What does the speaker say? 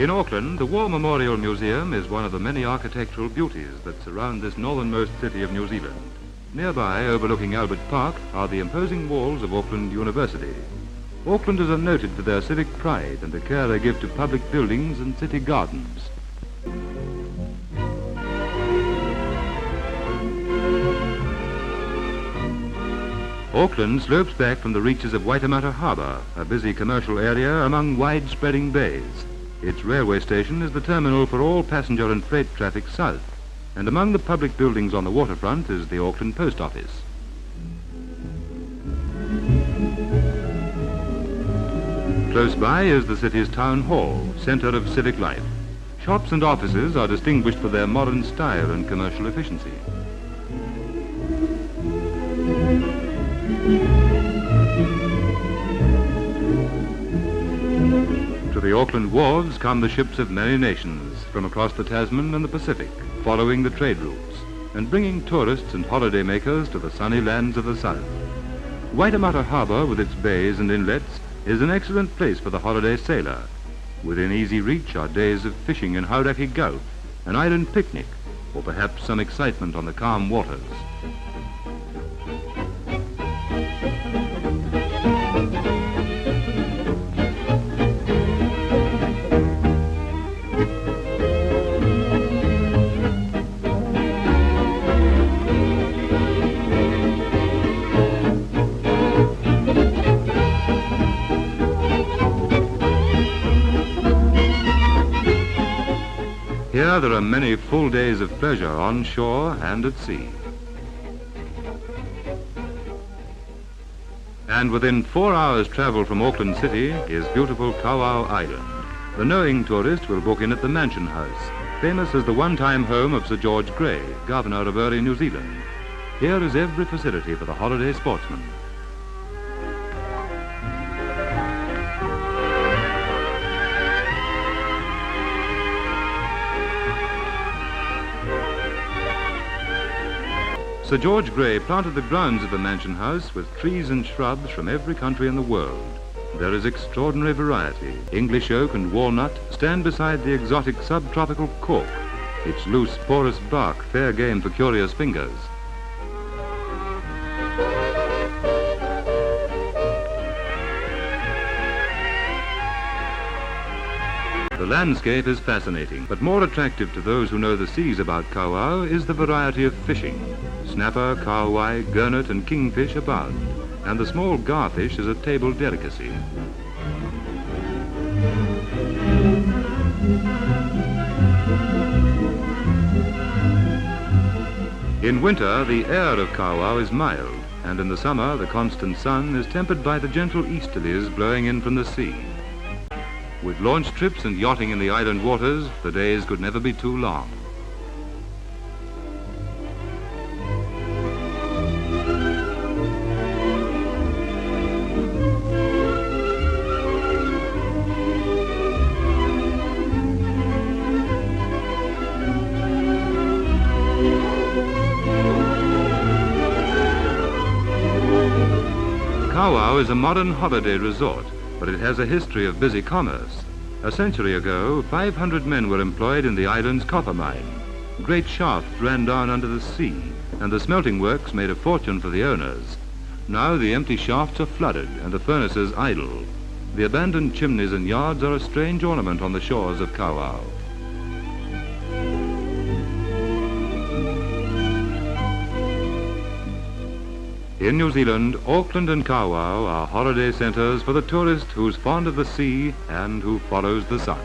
In Auckland, the War Memorial Museum is one of the many architectural beauties that surround this northernmost city of New Zealand. Nearby, overlooking Albert Park, are the imposing walls of Auckland University. Aucklanders are noted for their civic pride and the care they give to public buildings and city gardens. Auckland slopes back from the reaches of Waitemata Harbour, a busy commercial area among wide-spreading bays. Its railway station is the terminal for all passenger and freight traffic south, and among the public buildings on the waterfront is the Auckland Post Office. Close by is the city's town hall, centre of civic life. Shops and offices are distinguished for their modern style and commercial efficiency. To the Auckland wharves come the ships of many nations from across the Tasman and the Pacific, following the trade routes and bringing tourists and holiday makers to the sunny lands of the south. Waitemata Harbour, with its bays and inlets, is an excellent place for the holiday sailor. Within easy reach are days of fishing in Hauraki Gulf, an island picnic, or perhaps some excitement on the calm waters. Here there are many full days of pleasure on shore and at sea. And within 4 hours' travel from Auckland City is beautiful Kawau Island. The knowing tourist will book in at the Mansion House, famous as the one-time home of Sir George Grey, Governor of early New Zealand. Here is every facility for the holiday sportsman. Sir George Grey planted the grounds of the Mansion House with trees and shrubs from every country in the world. There is extraordinary variety. English oak and walnut stand beside the exotic subtropical cork, its loose, porous bark fair game for curious fingers. The landscape is fascinating, but more attractive to those who know the seas about Kawau is the variety of fishing. Snapper, kahawai, gurnet and kingfish abound, and the small garfish is a table delicacy. In winter, the air of Kawau is mild, and in the summer, the constant sun is tempered by the gentle easterlies blowing in from the sea. With launch trips and yachting in the island waters, the days could never be too long. Kawau is a modern holiday resort, but it has a history of busy commerce. A century ago, 500 men were employed in the island's copper mine. Great shafts ran down under the sea, and the smelting works made a fortune for the owners. Now the empty shafts are flooded and the furnaces idle. The abandoned chimneys and yards are a strange ornament on the shores of Kawau. In New Zealand, Auckland and Kawau are holiday centres for the tourist who's fond of the sea and who follows the sun.